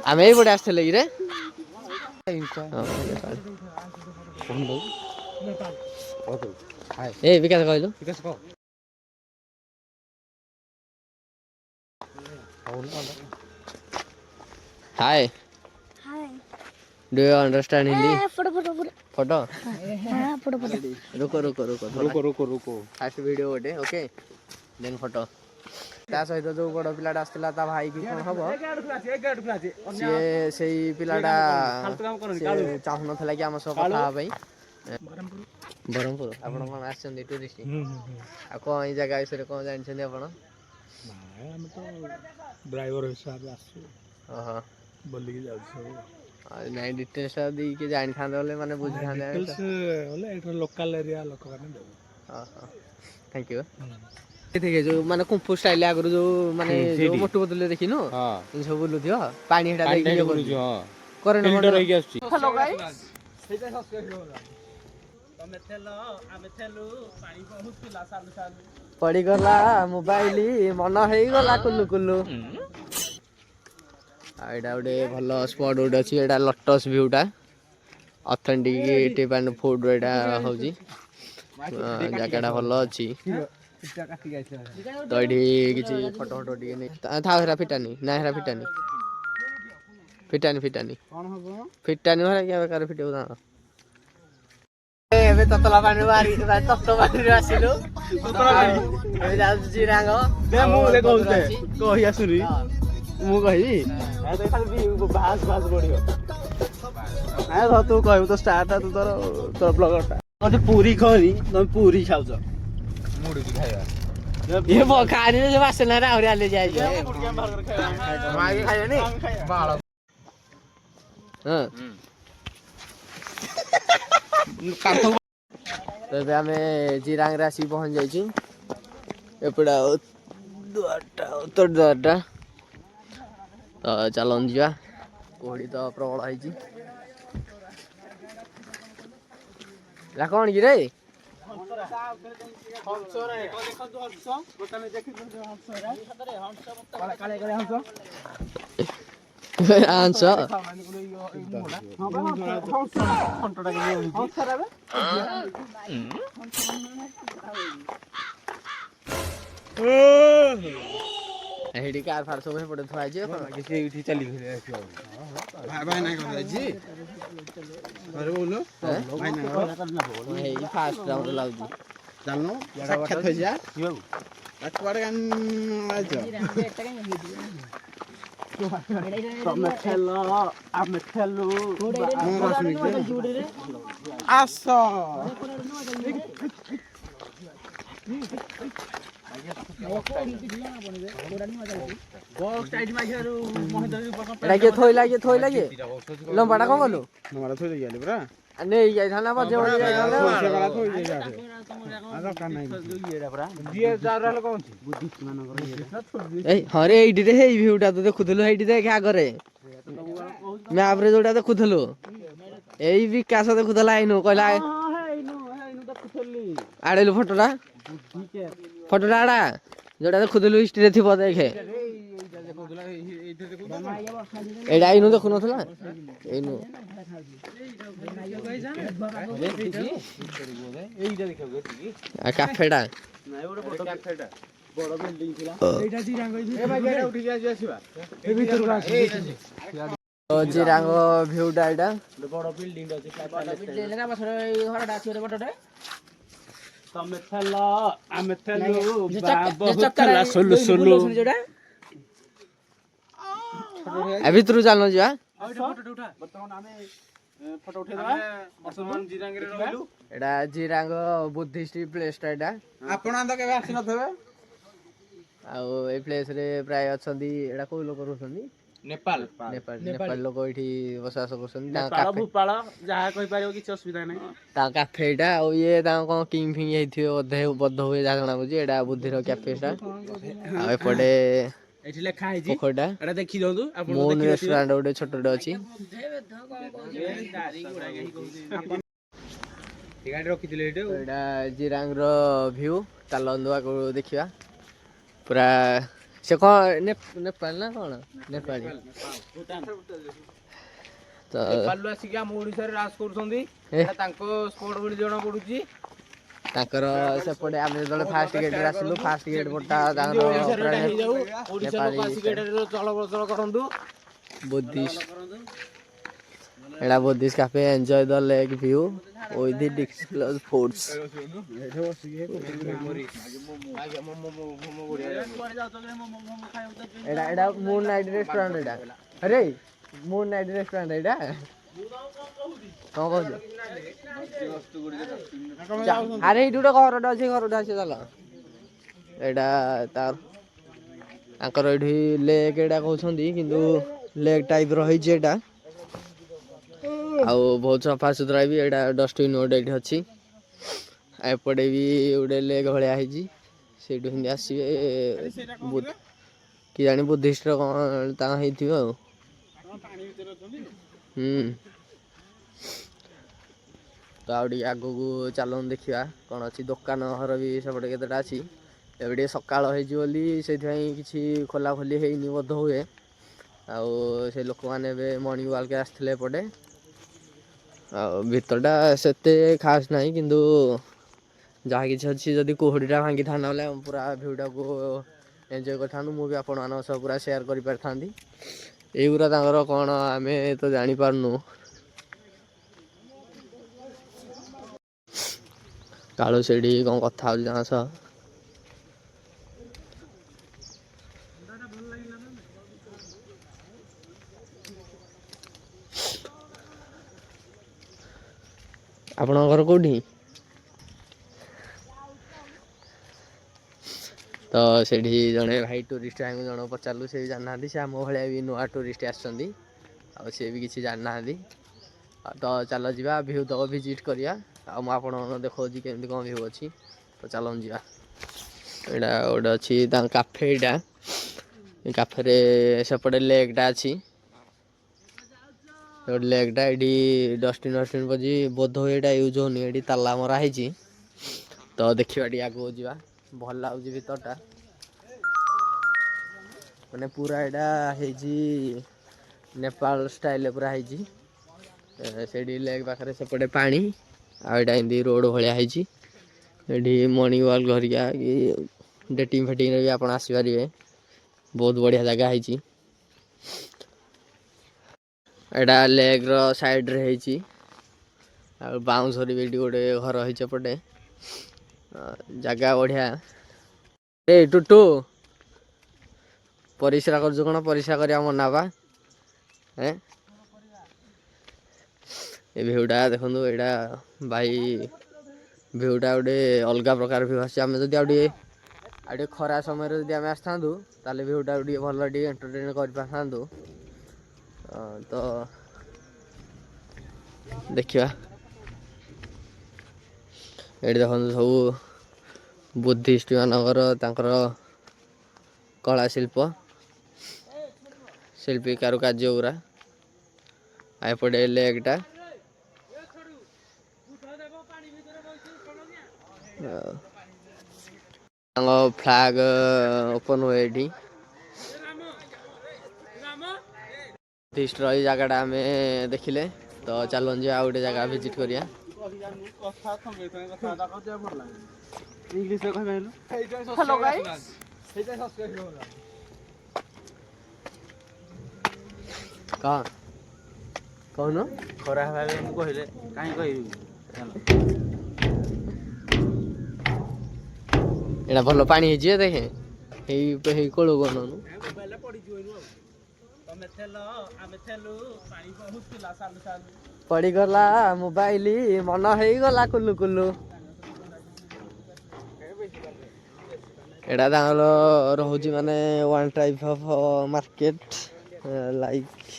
आम यही आसते कि ए विकास कहलु hi do you understand Hindi photo रुको फास्ट वीडियो गोटे ओके देन फोटो ता सहित जो बड़ पिलाटा आसला ता भाई की कोन हबो से पिलाटा चाहू नथला कि आम सब कथा भाई बरहमपुर आपण कोन आछन टूरिस्ट आ को ई जगह विषय कोन जानछन आपण नाय हम तो ड्राइवर हिसाब आसु ओहो बोली के जाउ सब नाइ डिटेल्स दी के जानि थांदे बोले माने बुझि थांदे डिटेल्स बोले एटा लोकल एरिया लोक माने दे ओहो थैंक यू देखिए जो माने कुंफू स्टाइल आगु जो माने जो मोटू बदले देखिनु हां इन सब बोलु थियो पानी हेटा देखि बोलु थियो हां करेंट मोटर रहि आछी हेलो गाइस सेटा सब्सक्राइब होला तमे थेलो आमे थेलु पानी बहुत पिला सालु सालु पड़ी गला मोबाइल मन हेई गला कुल्लू कुल्लू एटा गोटे भल स्पॉट गोटे अच्छी एटा लोटस व्यूटा ऑथेंटिक एंड फूड एटा होजी जगहटा भल अच्छी तो ये किसी फोटो फोटो टी नहीं था हेरा फिटानी ना हेरा फिटानी फिटानी फिटानी फिटानी हरा क्या बेकार फिटे उदा एबे ततला पानी मारी तत्तो पानी आसिलु ततला पानी एबे जा जिरांग दे मु ले कहते कहि आसुरी मु कहि ए तो खाली भास भास पडियो आ तो तू कहू तो स्टार्ट तू तोर ब्लॉगरटा अरे पूरी खरी तुम पूरी खाउछ मुड़ी की खाइबा ये बो खानी जो वासना रा और ले जाय जे मुर्गी बाहर कर खाइबा मागे खाइबा नी बाळ हां तो आम जिरांग आसी पहुँच जाइए एपड़ा द्वारटा उत्तर द्वारटा तो चलन जा कोहड़ी तो प्रबल है कौन कि रे हंस हेडी कार फार सब पड़े थुआ जे किसी उठी चली भाई भाई ना कर जी अरे बोलो भाई ना हे फास्ट राउंड लाउजी चलनो साक्षात हो जा यो अटवाड़ गान आजो तमे खेलो आमे खेलु आसो थोई लागे लंबाटा कौन गलु लंबाटा थोई लागे बरा नहीं जाय थाना बजे बजे जाय थाना से गला थोई जाय आरो का नहीं एडा बरा दिए जा रहल कोन बुद्धि मानकर ए हरे एडी रे हे व्यूटा तो देखुथलो एडी देख आगरे मैप रे जोटा देखुथलो एई विकास देखुथला आइनो कहला आड़ेलु फोटोटा फोटोटा आड़ा जोटा देखुथलु हिस्ट्री रे थिबो देखे एडा इनु देखु नथला इनु आ कैफेटा नाही ओडे फोटो कैफेटा बड़ बिल्डिंग थिला एटा जिरांग ए भाई गेटा उठी जा आसीबा ए भीतर आसी जिरांग व्यूटा एटा बड़ बिल्डिंग अछि बड़ बिल्डिंग ना बसरे घरटा अछि रे बटटे तमे थला आमे थलु बहुत थला सोलु सोलु अभी तुरु जानो जा फोटो उठा वर्तमान हमें फोटो उठे दबा वर्तमान जिरांग रे रहलु एडा जिरांग बुद्धिस्ट प्लेस एडा आपण तो केबे आसी नथबे आ ए प्लेस रे प्राय अछंदी एडा को लोक रहछंदी नेपाल नेपाल नेपाल लोक एठी बसवास करछंदी नेपाल भूपाल जहा कहि पारियो कि असुविधा नै ता कैफेटा ओ ये ता को किंग फिंग हेथियो बधे बध होय जा जणा बुझी एडा बुद्धिरो कैफेटा आ एपडे एठी लेखा है जी पोखरटा एटा देखि दंतु आपण देखि रेस्टोरेंट ओडे छोटोडे अछि गाड़ी रखि दिले एटा एटा जिरांग रो व्यू तालंदुआ को देखिबा पूरा ସେ କ'ଣ ନେପାଳ ନା କ'ଣ? ନେପାଳୀ। ତ ଆସିକି ଆମ ଓଡ଼ିଶାରେ ରାଜ କରୁଛନ୍ତି ତାଙ୍କ ସ୍ପଟ ବୋଲି ଜଣା ପଡୁଛି। ତାଙ୍କର ସେପଟେ ଆମେ ଯେତେବେଳେ ଫାଷ୍ଟ ଗେଟ୍ରେ ଆସିଲୁ ଫାଷ୍ଟ ଗେଟ୍ ପଟା ତାଙ୍କର ଚଳପ୍ରଚଳ କରନ୍ତୁ। ବୁଦ୍ଧିଷ୍ଟ ଏଇଟା Buddhist cafe enjoy the lake view with disclose foods. ଏଇଟା ମୁନ୍ ନାଇଟ୍ ରେଷ୍ଟୁରାଣ୍ଟ ଏଇଟା। ଆରେ ମୁନ୍ ନାଇଟ୍ ରେଷ୍ଟୁରାଣ୍ଟ ଏଇଟା କ'ଣ କହୁଛ? ଆରେ ଏଇଠି ଗୋଟେ ଘରଟା ଅଛି ଘରଟା ଅଛି ଚାଲ। ଏଇଟା ତାଙ୍କର ଏଇଠି ଲେକ୍ ଏଇଟା କହୁଛନ୍ତି କିନ୍ତୁ ଲେକ୍ ଟାଇପ୍ର ହେଇଛି ଏଇଟା। ଆଉ ବହୁତ ସଫା ସୁତୁରା ବି ଏଇଟା ଡଷ୍ଟବିନ୍ ଗୋଟେ ଏଇଠି ଅଛି। ଏପଟେ ବି ଗୋଟେ ଲେକ୍ ଭଳିଆ ହେଇଛି ସେଇଠୁ ସେମିତି ଆସିବେ କି ଜାଣି ବୁଦ୍ଧିଷ୍ଟର କ'ଣ ତାଙ୍କ ହେଇଥିବ ଆଉ। ତ ଆଉ ଟିକେ ଆଗକୁ ଚାଲନ୍ତୁ ଦେଖିବା କ'ଣ ଅଛି। ଦୋକାନ ଘର ବି ସେପଟେ କେତେଟା ଅଛି। ଏବେ ଟିକେ ସକାଳ ହେଇଛି ବୋଲି ସେଇଥିପାଇଁ କିଛି ଖୋଲାଖୋଲି ହେଇନି ବୋଧ ହୁଏ। ଆଉ ସେ ଲୋକମାନେ ଏବେ ମର୍ଣ୍ଣିଂ ୱାକ୍ରେ ଆସିଥିଲେ ଏପଟେ। ଆଉ ଭିତରଟା ସେତେ ଖାସ୍ ନାହିଁ କିନ୍ତୁ ଯାହା କିଛି ଅଛି ଯଦି କୁହୁଡ଼ିଟା ଭାଙ୍ଗିଥାନ୍ତା ବୋଲେ ପୁରା ଭିଉଟାକୁ ଏନ୍ଜୟ କରିଥାନ୍ତୁ। ମୁଁ ବି ଆପଣମାନଙ୍କ ସହ ପୁରା ସେୟାର କରିପାରିଥାନ୍ତି। ଏଇଗୁରା ତାଙ୍କର କ'ଣ ଆମେ ତ ଜାଣିପାରୁନୁ। କାଳୁ ସେଇଠି କ'ଣ କଥା ହେଉଛି ତାଙ୍କ ସହ। ଆପଣଙ୍କ ଘର କେଉଁଠି? ତ ସେଠି ଜଣେ ଭାଇ ଟୁରିଷ୍ଟ ଭାଇଙ୍କୁ ଜଣକୁ ପଚାରିଲୁ, ସେ ବି ଜାଣିନାହାନ୍ତି। ସେ ଆମ ଭଳିଆ ବି ନୂଆ ଟୁରିଷ୍ଟ ଆସିଛନ୍ତି ଆଉ ସେ ବି କିଛି ଜାଣିନାହାନ୍ତି। ତ ଚାଲ ଯିବା ଭିଉ ତକ ଭିଜିଟ୍ କରିବା। ଆଉ ମୁଁ ଆପଣଙ୍କୁ ଦେଖାଉଛି କେମିତି କ'ଣ ଭିଉ ଅଛି। ତ ଚାଲନ୍ତୁ ଯିବା। ଏଇଟା ଗୋଟେ ଅଛି ତାଙ୍କ କାଫେ। ଏଇଟା ଏ କାଫେରେ ସେପଟେ ଲେକ୍ଟା ଅଛି। ଗୋଟେ ଲେକ୍ଟା ଏଇଠି ଡଷ୍ଟବିନ୍ ପଛି ବୋଧ ହୁଏ ଏଇଟା ୟୁଜ୍ ହେଉନି। ଏଇଠି ତାଲା ମରା ହେଇଛି। ତ ଦେଖିବା ଟିକେ ଆଗକୁ ଯିବା। ଭଲ ଲାଗୁଛି ଭିତରଟା ମାନେ ପୁରା ଏଇଟା ହେଇଛି ନେପାଳ ଷ୍ଟାଇଲରେ ପୁରା ହେଇଛି। ସେଇଠି ଲେକ୍ ପାଖରେ ସେପଟେ ପାଣି ଆଉ ଏଇଟା ଏମିତି ରୋଡ଼ ଭଳିଆ ହେଇଛି। ଏଠି ମର୍ଣ୍ଣିଂ ୱାକ୍ ଘରିକା କି ଡେଟିଂ ଫେଟିଂରେ ବି ଆପଣ ଆସିପାରିବେ। ବହୁତ ବଢ଼ିଆ ଜାଗା ହେଇଛି। ଏଇଟା ଲେକ୍ର ସାଇଡ଼ରେ ହେଇଛି ଆଉ ବାଉଁଶରେ ବି ଏଠି ଗୋଟେ ଘର ହେଇଛି ଏପଟେ। ଜାଗା ବଢ଼ିଆ। ଏ ଟୁଟୁ ପରିସ୍ରା କରୁଛୁ କ'ଣ? ପରିସ୍ରା କରିବା ମନା ବା। ଏ ଭିଉଟା ଦେଖନ୍ତୁ। ଏଇଟା ଭାଇ ଭିଉଟା ଗୋଟେ ଅଲଗା ପ୍ରକାର ଭିଉ ଆସୁଛି। ଆମେ ଯଦି ଆଉ ଟିକେ ଖରା ସମୟରେ ଯଦି ଆମେ ଆସିଥାନ୍ତୁ ତାହେଲେ ଭିଉଟା ଟିକେ ଭଲ ଟିକେ ଏଣ୍ଟରଟେନ୍ କରିପାରିଥାନ୍ତୁ। ତ ଦେଖିବା। ଏଇଠି ଦେଖନ୍ତୁ ସବୁ ବୁଦ୍ଧିଷ୍ଟ ମାନଙ୍କର ତାଙ୍କର କଳା ଶିଳ୍ପ ଶିଳ୍ପୀ କାରୁକାର୍ଯ୍ୟ ଗୁରା। ଆଉ ଏପଟେ ଲେକ୍ଟା ତାଙ୍କ ଫ୍ଲାଗ ଓପନ୍ ହୁଏ ଏଠି। ବୁଦ୍ଧିଷ୍ଟର ଏଇ ଜାଗାଟା ଆମେ ଦେଖିଲେ ତ ଚାଲନ୍ତୁ ଯିବା ଆଉ ଗୋଟେ ଜାଗା ଭିଜିଟ୍ କରିବା। କ'ଣ କହୁନ? ଖରା ହେବା ମୁଁ କହିଲେ କାହିଁ କହିବି। ଏଇଟା ଭଲ ପାଣି ହେଇଛି ଦେଖେ। ହେଇ କୋଳକୁ ଅନଉନୁ। ପଡ଼ିଗଲା ମୋବାଇଲ ମନ ହେଇଗଲା କୁଲୁ କୁଲୁ। ଏଇଟା ତାଙ୍କର ରହୁଛି ମାନେ one type of market like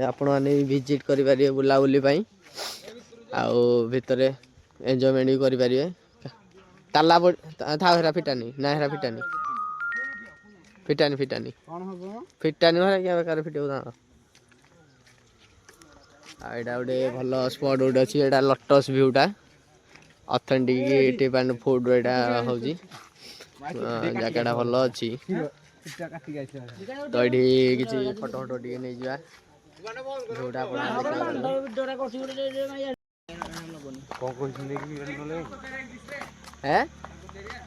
ଆପଣମାନେ ଭିଜିଟ୍ କରିପାରିବେ ବୁଲାବୁଲି ପାଇଁ। ଆଉ ଭିତରେ ଏନ୍ଜୟମେଣ୍ଟ ବି କରିପାରିବେ। ତାଲା ଥାଉ ହେରା ଫିଟାନି ନା ହେରା ଫିଟାନି ଫିଟାନି ବେକାର ଫିଟେଇବ ତାଙ୍କର। ଆଉ ଏଇଟା ଗୋଟେ ଭଲ ସ୍ପଟ୍ ଗୋଟେ ଅଛି। ଏଇଟା ଲୋଟସ୍ ଭିଉଟା ଅଥେଣ୍ଟିକ୍ ଟିପ୍ ଆଣ୍ଡ ଫୁଡ୍ ଏଇଟା ହେଉଛି। ଜାଗାଟା ଭଲ ଅଛି। ତ ଏଠି କିଛି ଫଟୋ ଫଟୋ ଟିକେ ନେଇଯିବା ଯୋଉଟା ଆପଣ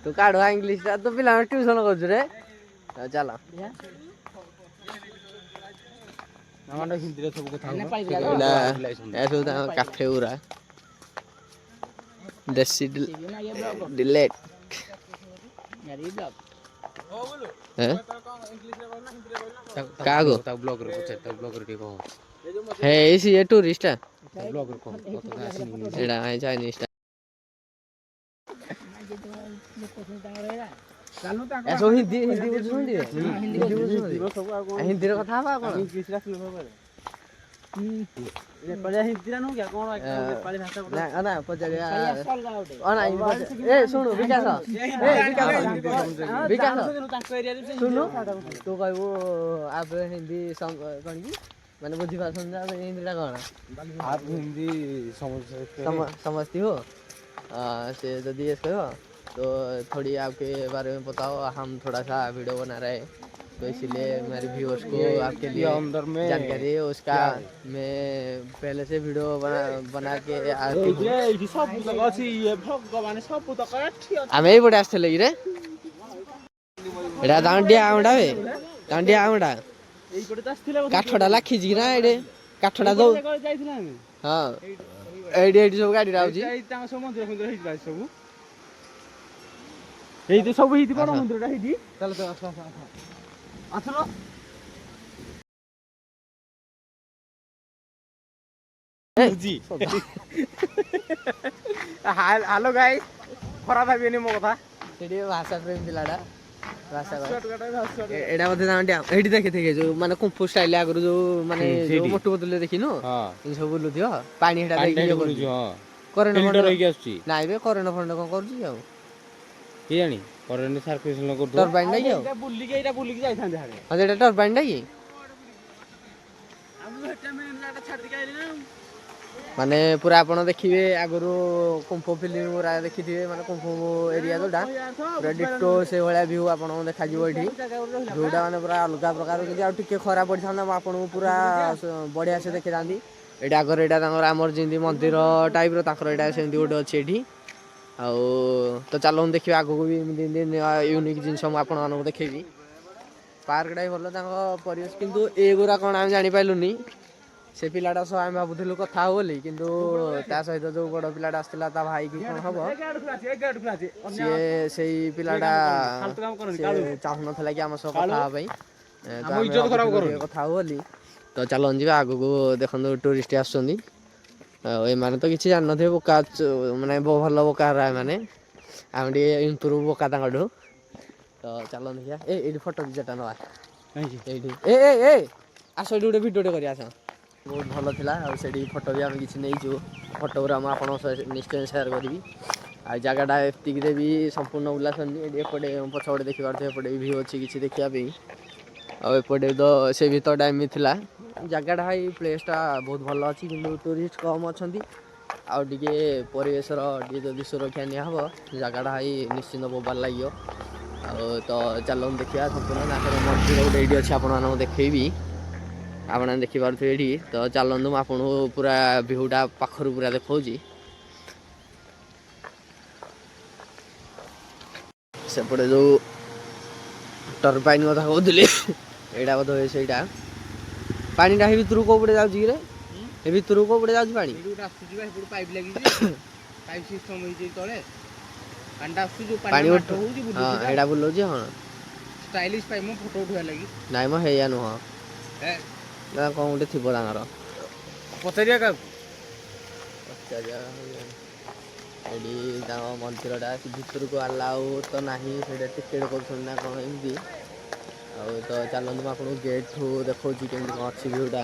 ତୁ କାଢୁଆ ଇଂଲିଶ ଟା ତ ପିଲାମାନେ ଟ୍ୟୁସନ କରୁଛୁ ରେ ଚାଲ ହିନ୍ଦୀରେ ସବୁ କଥା ସବୁ ତାଙ୍କ କାଫେ ଗୁରା ଦେଶୀ ଡିଲେଟ କାହାକୁ ହେଇ ସିଏ ଟୁରିଷ୍ଟ ଏଇଟା ଚାଇନିଜ ଟା ସବୁ ହିନ୍ଦୀ ବୁଝୁଛନ୍ତି ହିନ୍ଦୀରେ କଥା ହବା କଣ ଶୁଣୁ ବିକାଶ ଶୁଣୁ ତୁ କହିବୁ ଆପରେ ହିନ୍ଦୀ କଣ କି ମାନେ ବୁଝିପାରୁଛନ୍ତି ହିନ୍ଦୀଟା କଣ हिंदी समझती हो से यदि ये कहो तो थोड़ी आपके बारे में बताओ हम थोड़ा सा वीडियो बना रहे हैं तो इसलिए मेरे व्यूअर्स को आपके लिए अंदर में जानकारी है उसका मैं पहले से वीडियो बना के आम ये बड़े आसते रे एटा दांडिया आउंडा वे दांडिया आउंडा काठडा लाखिजी ना एडे काठडा दो हां एडी एडी सब गाडी राउजी सब मंदिर मंदिर हेइ सब हेइ तो सब हेइ बड़ मंदिरटा हेइ चल तो आसलो जी हेलो गाइस खरा भाबिनी मो कथा सेडी भाषा प्रेम दिलाडा भाषा एडा मध्ये दांडिया एडी देखे देखे जो माने कुंफू स्टाइल आगरु जो माने जो मोटू बदले देखिनो हां इन सब बोलु दियो पानी हेडा देखि करू जो हां करेंट फंड रहि आछी नाइ बे करेंट फंड कोन करू छी की जानी करेंट सर्कुलेशन कर दो टरबाइन नै यो एटा बुल्ली के जाई थांदे हारे हां एटा टरबाइन नै हम हेटा मेन लाटा छाड़ दे आइले ना माने पूरा आपण देखिबे आगरु कुंफू फिल्म पूरा देखिथिबे माने कुंफू एरिया जोडा पूरा डिटो से भलिया व्यू आपण देखा जिवो एठी जोडा माने पूरा अलग प्रकार के आ टिके खरा पड़ी थाना आपण पूरा बढ़िया से देखि दांदी एटा आगर एटा तांगर आमर जिंदी मंदिर टाइप रो ताकर एटा सेंदी गोटे अछि एठी आ तो चलो देखिबे आगो को भी दिन दिन यूनिक जिंस हम आपण मानू देखैबी पार्क डाई भलो तांको परिवेश किंतु ए गुरा कोन हम जानि पाइलुनी से पिलाटा सह आम भावुलु कथा हो बोली किंतु ता सहित जो बड़ पिलाटा आसला ता भाई की कोन हबो से सेई पिलाटा चाहु नथला कि आम सह कथा होबै हम इज्जत खराब करू कथा हो बोली तो चलो जिबा आगो को देखन टूरिस्ट आसछंदी ए माने तो किछि जान नथे बोका माने भलो बोका रा माने आम डी इम्प्रूव बोका तांगडो तो चलो देखिया ए फोटो जेटा नवा ए ए ए आसो एडी वीडियो करी आसा बहुत भल थिला आ सेडी फोटो भी हम किछि नै छु फोटो रा हम आपन निश्चय शेयर करबी आ जगहटा एतिक देबी संपूर्ण उल्लासन एपटे पछपटे देखि पारथे एपटे व्यू अछि किछि देखिया पे आ एपटे तो से भीतर टाइम थिला जगहटा हाई प्लेसटा बहुत भल अछि किंतु टूरिस्ट कम अछंती आ टिके परिवेश रो टिके जदी सुरक्षा नि हबो जगहटा हाई निश्चित बोबार लागियो आ तो चलो देखिया संपूर्ण नाकर मंदिर गोटे एडी अछि आपन मानू देखैबी आपण देखि पारथे एडी तो चलंदु आपन पूरा व्यूटा पाखरु पूरा देखौजी सेपटे जो टरबाइन कथा कहउतले एडा बध होय सेटा पानीटा हे भितरु को पड़े जाउजी रे हे भितरु को पड़े जाउजी पानी एडुटा आसुजी बा हेपड़ पाइप लागि जी पाइप सिस्टम होई जे तळे पांडा आसु जो पानी उठ हां एडा बोललो जे हां स्टाइलिश पाइप मो फोटो उठा लागि नाइ म हेया न हो ए ना कोन उठे थिबो तांगर पतरिया का पतरिया एडी ता मंदिरटा भितर को अलाउ तो नाही सेडा टिकेट करछन ना कोन एमदी आ तो चलंदु आपन गेट थु देखौ छी केमदी अछि व्यूटा